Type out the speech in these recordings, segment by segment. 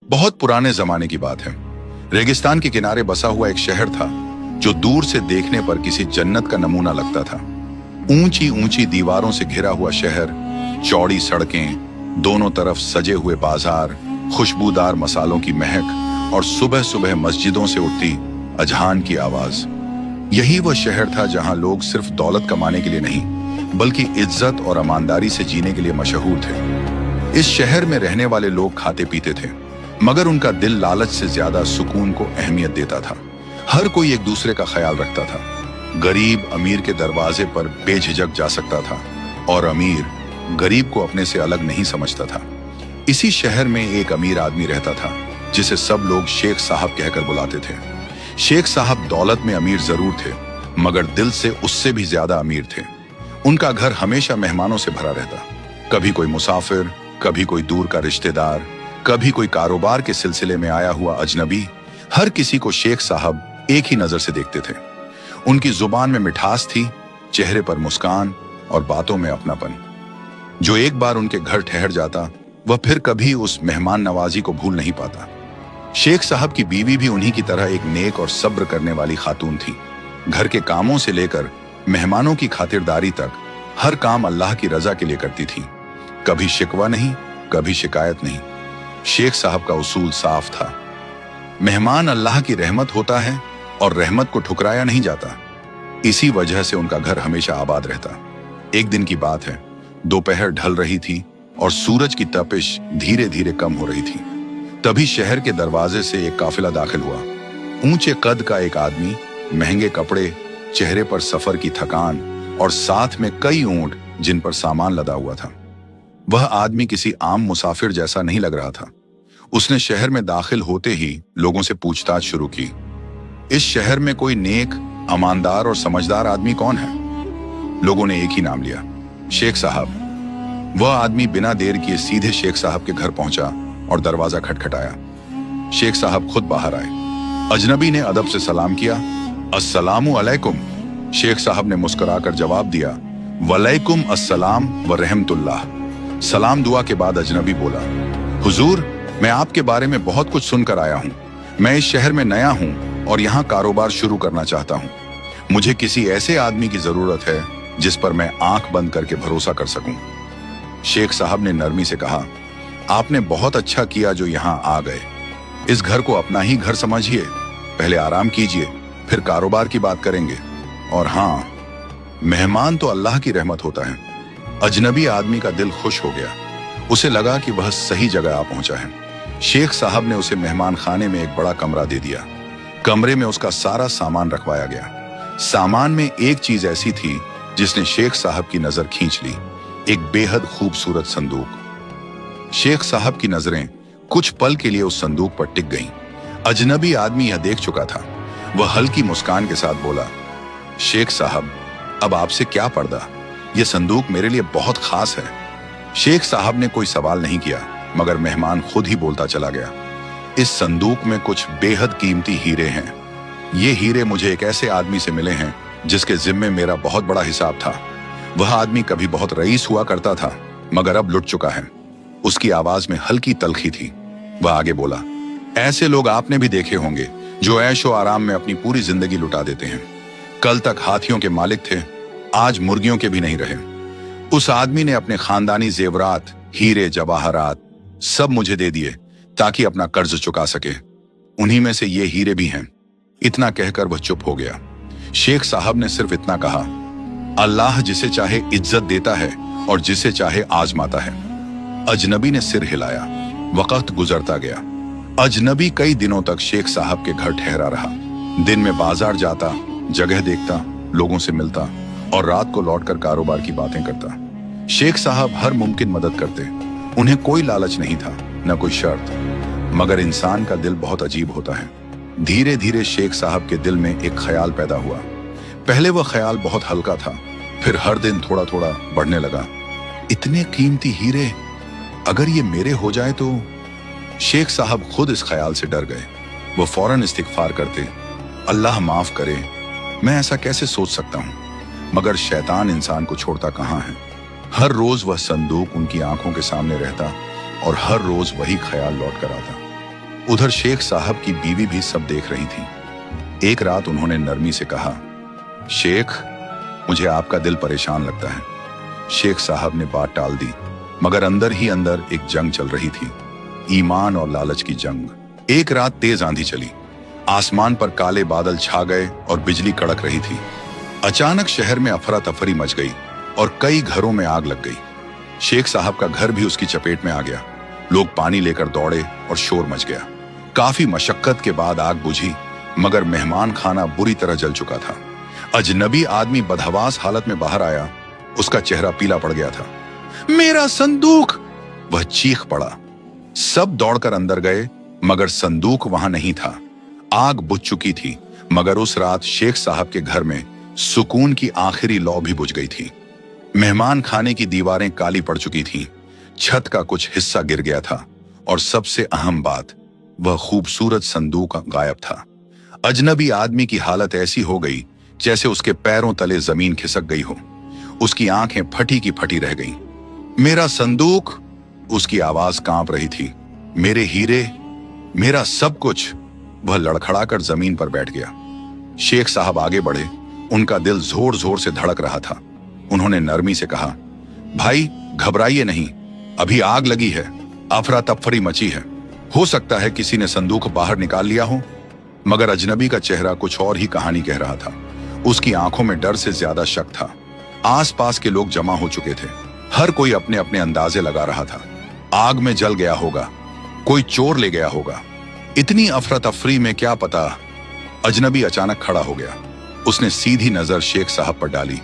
बहुत पुराने जमाने की बात है। रेगिस्तान के किनारे बसा हुआ एक शहर था जो दूर से देखने पर किसी जन्नत का नमूना लगता था। ऊंची ऊंची दीवारों से घिरा हुआ शहर, चौड़ी सड़कें, दोनों तरफ सजे हुए बाजार, खुशबूदार मसालों की महक और सुबह सुबह मस्जिदों से उठती अजहान की आवाज। यही वह शहर था जहां लोग सिर्फ दौलत कमाने के लिए नहीं बल्कि इज्जत और ईमानदारी से जीने के लिए मशहूर थे। इस शहर में रहने वाले लोग खाते पीते थे, मगर उनका दिल लालच से ज्यादा सुकून को अहमियत देता था। हर कोई एक दूसरे का ख्याल रखता था। गरीब अमीर के दरवाजे पर बेझिझक जा सकता था और अमीर गरीब को अपने से अलग नहीं समझता था। इसी शहर में एक अमीर आदमी रहता था जिसे सब लोग शेख साहब कहकर बुलाते थे। शेख साहब दौलत में अमीर जरूर थे, मगर दिल से उससे भी ज्यादा अमीर थे। उनका घर हमेशा मेहमानों से भरा रहता। कभी कोई मुसाफिर, कभी कोई दूर का रिश्तेदार, कभी कोई कारोबार के सिलसिले में आया हुआ अजनबी। हर किसी को शेख साहब एक ही नजर से देखते थे। उनकी जुबान में मिठास थी, चेहरे पर मुस्कान और बातों में अपनापन। जो एक बार उनके घर ठहर जाता, वह फिर कभी उस मेहमान नवाजी को भूल नहीं पाता। शेख साहब की बीवी भी उन्हीं की तरह एक नेक और सब्र करने वाली खातून थी। घर के कामों से लेकर मेहमानों की खातिरदारी तक हर काम अल्लाह की रजा के लिए करती थी। कभी शिकवा नहीं, कभी शिकायत नहीं। शेख साहब का उसूल साफ था, मेहमान अल्लाह की रहमत होता है और रहमत को ठुकराया नहीं जाता। इसी वजह से उनका घर हमेशा आबाद रहता। एक दिन की बात है, दोपहर ढल रही थी और सूरज की तपिश धीरे धीरे कम हो रही थी। तभी शहर के दरवाजे से एक काफिला दाखिल हुआ। ऊंचे कद का एक आदमी, महंगे कपड़े, चेहरे पर सफर की थकान और साथ में कई ऊंट जिन पर सामान लदा हुआ था। वह आदमी किसी आम मुसाफिर जैसा नहीं लग रहा था। उसने शहर में दाखिल होते ही लोगों से पूछताछ शुरू की। इस शहर में कोई नेक, ईमानदार और समझदार आदमी कौन है? लोगों ने एक ही नाम लिया, शेख साहब। वह आदमी बिना देर किए सीधे शेख साहब के घर पहुंचा और दरवाजा खटखटाया। शेख साहब खुद बाहर आए। अजनबी ने अदब से सलाम किया। अस्सलामु अलैकुम। शेख साहब ने मुस्कुराकर जवाब दिया, वलैकुम अस्सलाम व रहमतुल्लाह। सलाम दुआ के बाद अजनबी बोला, हुजूर, मैं आपके बारे में बहुत कुछ सुनकर आया हूँ। मैं इस शहर में नया हूँ और यहाँ कारोबार शुरू करना चाहता हूँ। मुझे किसी ऐसे आदमी की जरूरत है जिस पर मैं आंख बंद करके भरोसा कर सकूं। शेख साहब ने नरमी से कहा, आपने बहुत अच्छा किया जो यहाँ आ गए। इस घर को अपना ही घर समझिए। पहले आराम कीजिए, फिर कारोबार की बात करेंगे। और हाँ, मेहमान तो अल्लाह की रहमत होता है। अजनबी आदमी का दिल खुश हो गया। उसे लगा कि वह सही जगह आ पहुंचा है। शेख साहब ने उसे मेहमान खाने में एक बड़ा कमरा दे दिया। कमरे में उसका सारा सामान रखवाया गया। सामान में एक चीज ऐसी थी जिसने शेख साहब की नजर खींच ली, एक बेहद खूबसूरत संदूक। शेख साहब की नजरें कुछ पल के लिए उस संदूक पर टिक गईं। अजनबी आदमी यह देख चुका था। वह हल्की मुस्कान के साथ बोला, शेख साहब, अब आपसे क्या पर्दा, यह संदूक मेरे लिए बहुत खास है। शेख साहब ने कोई सवाल नहीं किया, मगर मेहमान खुद ही बोलता चला गया, इस संदूक में कुछ बेहद कीमती हीरे हैं। ये हीरे मुझे एक ऐसे आदमी से मिले हैं जिसके जिम्मे मेरा बहुत बड़ा हिसाब था। वह आदमी कभी बहुत रईस हुआ करता था, मगर अब लुट चुका है। उसकी आवाज में हल्की तलखी थी। वह आगे बोला, ऐसे लोग आपने भी देखे होंगे जो ऐशो आराम में अपनी पूरी जिंदगी लुटा देते हैं। कल तक हाथियों के मालिक थे, आज मुर्गियों के भी नहीं रहे। उस आदमी ने अपने खानदानी जेवरात, हीरे जवाहरात सब मुझे दे दिए ताकि अपना कर्ज चुका सके। उन्हीं में से ये हीरे भी हैं। इतना कहकर वह चुप हो गया। शेख साहब ने सिर्फ इतना कहा, अल्लाह जिसे चाहे इज्जत देता है और जिसे चाहे आजमाता है। अजनबी ने सिर हिलाया। वक्त गुजरता गया। अजनबी कई दिनों तक शेख साहब के घर ठहरा रहा। दिन में बाजार जाता, जगह देखता, लोगों से मिलता और रात को लौटकर कारोबार की बातें करता। शेख साहब हर मुमकिन मदद करते। उन्हें कोई लालच नहीं था, न कोई शर्त। मगर इंसान का दिल बहुत अजीब होता है। धीरे धीरे शेख साहब के दिल में एक ख्याल पैदा हुआ। पहले वह ख्याल बहुत हल्का था, फिर हर दिन थोड़ा थोड़ा बढ़ने लगा। इतने कीमती हीरे, अगर ये मेरे हो जाए तो। शेख साहब खुद इस ख्याल से डर गए। वो फौरन इस्तिगफार करते, अल्लाह माफ करे, मैं ऐसा कैसे सोच सकता हूँ। मगर शैतान इंसान को छोड़ता कहाँ है। हर रोज वह संदूक उनकी आंखों के सामने रहता और हर रोज वही ख्याल लौट कर आता। उधर शेख साहब की बीवी भी सब देख रही थी। एक रात उन्होंने नरमी से कहा, शेख, मुझे आपका दिल परेशान लगता है। शेख साहब ने बात टाल दी, मगर अंदर ही अंदर एक जंग चल रही थी, ईमान और लालच की जंग। एक रात तेज आंधी चली, आसमान पर काले बादल छा गए और बिजली कड़क रही थी। अचानक शहर में अफरा तफरी मच गई और कई घरों में आग लग गई। शेख साहब का घर भी उसकी चपेट में आ गया। लोग पानी लेकर दौड़े और शोर मच गया। काफी मशक्कत के बाद आग बुझी, मगर मेहमान खाना बुरी तरह जल चुका था। अजनबी आदमी बदहवास हालत में बाहर आया। उसका चेहरा पीला पड़ गया था। मेरा संदूक! वह चीख पड़ा। सब दौड़कर अंदर गए, मगर संदूक वहां नहीं था। आग बुझ चुकी थी, मगर उस रात शेख साहब के घर में सुकून की आखिरी लौ भी बुझ गई थी। मेहमान खाने की दीवारें काली पड़ चुकी थीं, छत का कुछ हिस्सा गिर गया था और सबसे अहम बात, वह खूबसूरत संदूक गायब था। अजनबी आदमी की हालत ऐसी हो गई जैसे उसके पैरों तले जमीन खिसक गई हो। उसकी आंखें फटी की फटी रह गईं। मेरा संदूक! उसकी आवाज कांप रही थी। मेरे हीरे, मेरा सब कुछ! वह लड़खड़ाकर जमीन पर बैठ गया। शेख साहब आगे बढ़े। उनका दिल जोर जोर से धड़क रहा था। उन्होंने नरमी से कहा, भाई घबराइए नहीं, अभी आग लगी है, अफरा तफरी मची है, हो सकता है किसी ने संदूक बाहर निकाल लिया हो। मगर अजनबी का चेहरा कुछ और ही कहानी कह रहा था। उसकी आंखों में डर से ज्यादा शक था। आसपास के लोग जमा हो चुके थे। हर कोई अपने अपने अंदाजे लगा रहा था। आग में जल गया होगा, कोई चोर ले गया होगा। इतनी अफरा तफरी में क्या पता। अजनबी अचानक खड़ा हो गया। उसने सीधी नजर शेख साहब पर डाली।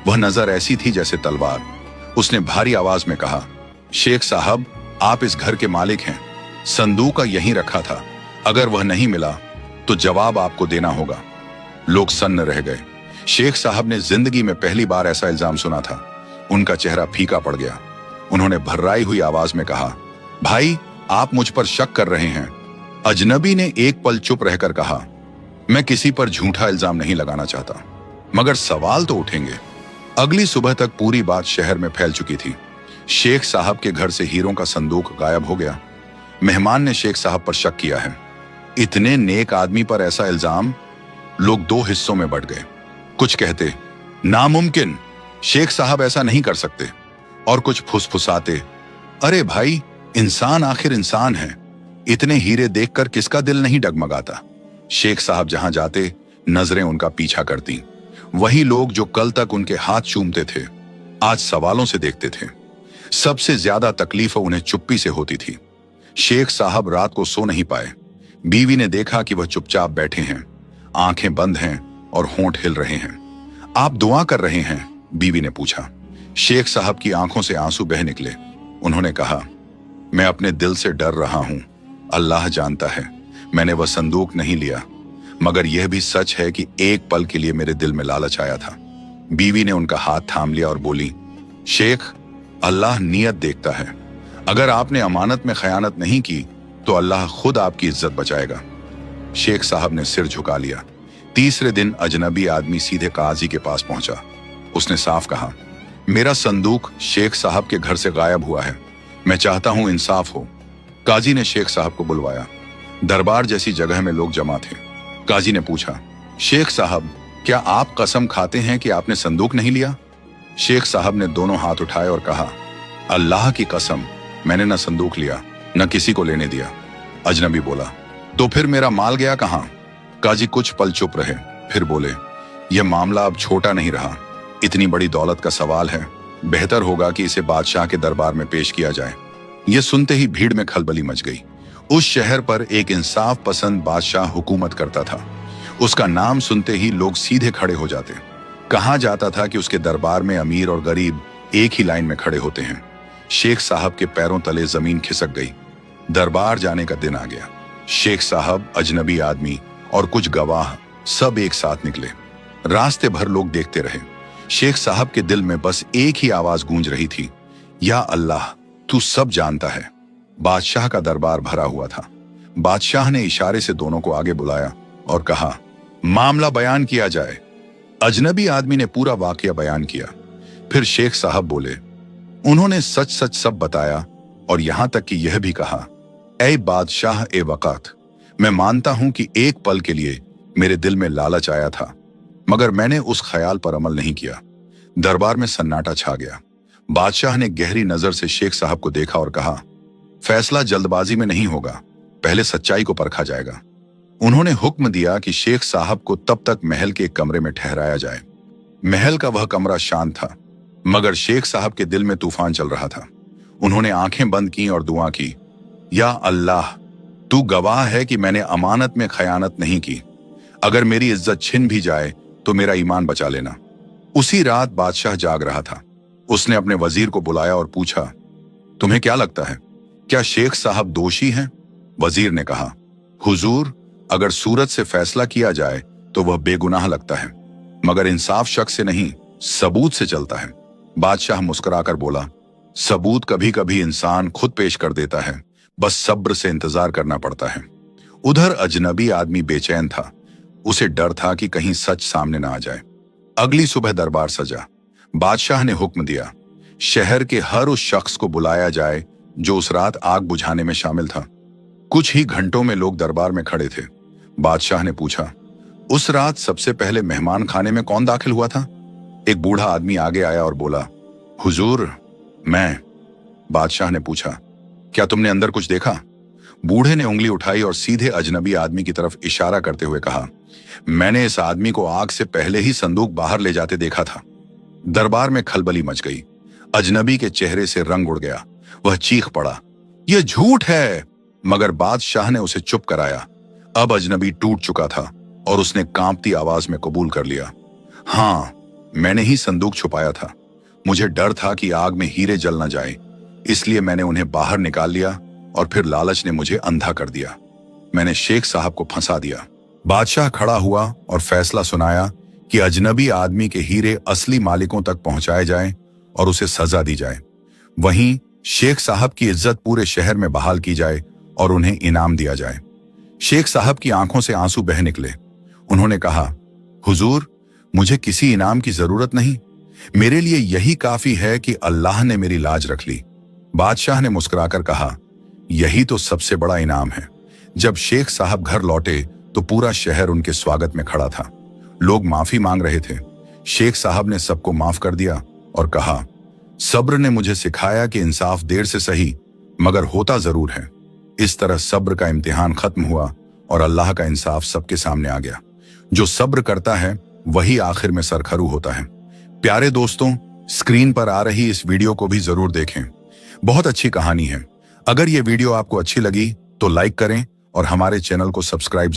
वह नजर ऐसी थी जैसे तलवार। उसने भारी आवाज में कहा, शेख साहब, आप इस घर के मालिक हैं। संदूक यहीं रखा था। अगर वह नहीं मिला तो जवाब आपको देना होगा। लोग सन्न रह गए। शेख साहब ने जिंदगी में पहली बार ऐसा इल्जाम सुना था। उनका चेहरा फीका पड़ गया। उन्होंने भर्राई हुई आवाज में कहा, भाई, आप मुझ पर शक कर रहे हैं। अजनबी ने एक पल चुप रहकर कहा, मैं किसी पर झूठा इल्जाम नहीं लगाना चाहता, मगर सवाल तो उठेंगे। अगली सुबह तक पूरी बात शहर में फैल चुकी थी। शेख साहब के घर से हीरों का संदूक गायब हो गया। मेहमान ने शेख साहब पर शक किया है। इतने नेक आदमी पर ऐसा इल्जाम। लोग दो हिस्सों में बंट गए। कुछ कहते, नामुमकिन, शेख साहब ऐसा नहीं कर सकते। और कुछ फुसफुसाते, अरे भाई, इंसान आखिर इंसान है। इतने हीरे देखकर किसका दिल नहीं डगमगाता। शेख साहब जहां जाते, नजरें उनका पीछा करती। वही लोग जो कल तक उनके हाथ चूमते थे, आज सवालों से देखते थे। सबसे ज्यादा तकलीफ उन्हें चुप्पी से होती थी। शेख साहब रात को सो नहीं पाए। बीवी ने देखा कि वह चुपचाप बैठे हैं, आंखें बंद हैं और होंठ हिल रहे हैं। आप दुआ कर रहे हैं? बीवी ने पूछा। शेख साहब की आंखों से आंसू बह निकले। उन्होंने कहा, मैं अपने दिल से डर रहा हूं। अल्लाह जानता है, मैंने वह संदूक नहीं लिया, मगर यह भी सच है कि एक पल के लिए मेरे दिल में लालच आया था। बीवी ने उनका हाथ थाम लिया और बोली, शेख, अल्लाह नियत देखता है। अगर आपने अमानत में खयानत नहीं की तो अल्लाह खुद आपकी इज्जत बचाएगा। शेख साहब ने सिर झुका लिया। तीसरे दिन अजनबी आदमी सीधे काजी के पास पहुंचा। उसने साफ कहा, मेरा संदूक शेख साहब के घर से गायब हुआ है। मैं चाहता हूं इंसाफ हो। काजी ने शेख साहब को बुलवाया। दरबार जैसी जगह में लोग जमा थे। काजी ने पूछा, शेख साहब, क्या आप कसम खाते हैं कि आपने संदूक नहीं लिया? शेख साहब ने दोनों हाथ उठाए और कहा, अल्लाह की कसम, मैंने न संदूक लिया न किसी को लेने दिया। अजनबी बोला, तो फिर मेरा माल गया कहां? काजी कुछ पल चुप रहे, फिर बोले, यह मामला अब छोटा नहीं रहा। इतनी बड़ी दौलत का सवाल है, बेहतर होगा कि इसे बादशाह के दरबार में पेश किया जाए। यह सुनते ही भीड़ में खलबली मच गई। उस शहर पर एक इंसाफ पसंद बादशाह हुकूमत करता था। उसका नाम सुनते ही लोग सीधे खड़े हो जाते। कहा जाता था कि उसके दरबार में अमीर और गरीब एक ही लाइन में खड़े होते हैं। शेख साहब के पैरों तले जमीन खिसक गई। दरबार जाने का दिन आ गया। शेख साहब, अजनबी आदमी और कुछ गवाह सब एक साथ निकले। रास्ते भर लोग देखते रहे। शेख साहब के दिल में बस एक ही आवाज गूंज रही थी, या अल्लाह, तू सब जानता है। बादशाह का दरबार भरा हुआ था। बादशाह ने इशारे से दोनों को आगे बुलाया और कहा, मामला बयान किया जाए। अजनबी आदमी ने पूरा वाकया बयान किया। फिर शेख साहब बोले। उन्होंने सच सच सब बताया और यहां तक कि यह भी कहा, ऐ बादशाह ए वक़ात, मैं मानता हूं कि एक पल के लिए मेरे दिल में लालच आया था, मगर मैंने उस ख्याल पर अमल नहीं किया। दरबार में सन्नाटा छा गया। बादशाह ने गहरी नजर से शेख साहब को देखा और कहा, फैसला जल्दबाजी में नहीं होगा, पहले सच्चाई को परखा जाएगा। उन्होंने हुक्म दिया कि शेख साहब को तब तक महल के एक कमरे में ठहराया जाए। महल का वह कमरा शांत था, मगर शेख साहब के दिल में तूफान चल रहा था। उन्होंने आंखें बंद की और दुआ की, या अल्लाह, तू गवाह है कि मैंने अमानत में खयानत नहीं की। अगर मेरी इज्जत छिन भी जाए तो मेरा ईमान बचा लेना। उसी रात बादशाह जाग रहा था। उसने अपने वजीर को बुलाया और पूछा, तुम्हें क्या लगता है, क्या शेख साहब दोषी हैं? वजीर ने कहा, हुजूर, अगर सूरत से फैसला किया जाए तो वह बेगुनाह लगता है, मगर इंसाफ शख्स से नहीं, सबूत से चलता है। बादशाह मुस्कुराकर बोला, सबूत कभी कभी इंसान खुद पेश कर देता है, बस सब्र से इंतजार करना पड़ता है। उधर अजनबी आदमी बेचैन था। उसे डर था कि कहीं सच सामने ना आ जाए। अगली सुबह दरबार सजा। बादशाह ने हुक्म दिया, शहर के हर उस शख्स को बुलाया जाए जो उस रात आग बुझाने में शामिल था। कुछ ही घंटों में लोग दरबार में खड़े थे। बादशाह ने पूछा, उस रात सबसे पहले मेहमान खाने में कौन दाखिल हुआ था? एक बूढ़ा आदमी आगे आया और बोला, हुजूर, मैं। बादशाह ने पूछा, क्या तुमने अंदर कुछ देखा? बूढ़े ने उंगली उठाई और सीधे अजनबी आदमी की तरफ इशारा करते हुए कहा, मैंने इस आदमी को आग से पहले ही संदूक बाहर ले जाते देखा था। दरबार में खलबली मच गई। अजनबी के चेहरे से रंग उड़ गया। वह चीख पड़ा, यह झूठ है, मगर बादशाह ने उसे चुप कराया। अब अजनबी टूट चुका था और उसने कांपती आवाज में कबूल कर लिया, हाँ, मैंने ही संदूक छुपाया था। मुझे डर था कि आग में हीरे जल न जाए, इसलिए मैंने उन्हें बाहर निकाल लिया और फिर लालच ने मुझे अंधा कर दिया। मैंने शेख साहब को फंसा दिया। बादशाह खड़ा हुआ और फैसला सुनाया कि अजनबी आदमी के हीरे असली मालिकों तक पहुंचाए जाएं और उसे सजा दी जाए। वहीं शेख साहब की इज्जत पूरे शहर में बहाल की जाए और उन्हें इनाम दिया जाए। शेख साहब की आंखों से आंसू बह निकले। उन्होंने कहा, हुजूर, मुझे किसी इनाम की जरूरत नहीं, मेरे लिए यही काफी है कि अल्लाह ने मेरी लाज रख ली। बादशाह ने मुस्कुराकर कहा, यही तो सबसे बड़ा इनाम है। जब शेख साहब घर लौटे तो पूरा शहर उनके स्वागत में खड़ा था। लोग माफी मांग रहे थे। शेख साहब ने सबको माफ कर दिया और कहा, सब्र ने मुझे सिखाया कि इंसाफ देर से सही मगर होता जरूर है। इस तरह सब्र का इम्तिहान खत्म हुआ और अल्लाह का इंसाफ सबके सामने आ गया। जो सब्र करता है वही आखिर में सरखरू होता है। प्यारे दोस्तों, स्क्रीन पर आ रही इस वीडियो को भी जरूर देखें। बहुत अच्छी कहानी है। अगर ये वीडियो आपको अच्छी लगी तो लाइक करें और हमारे चैनल को सब्सक्राइब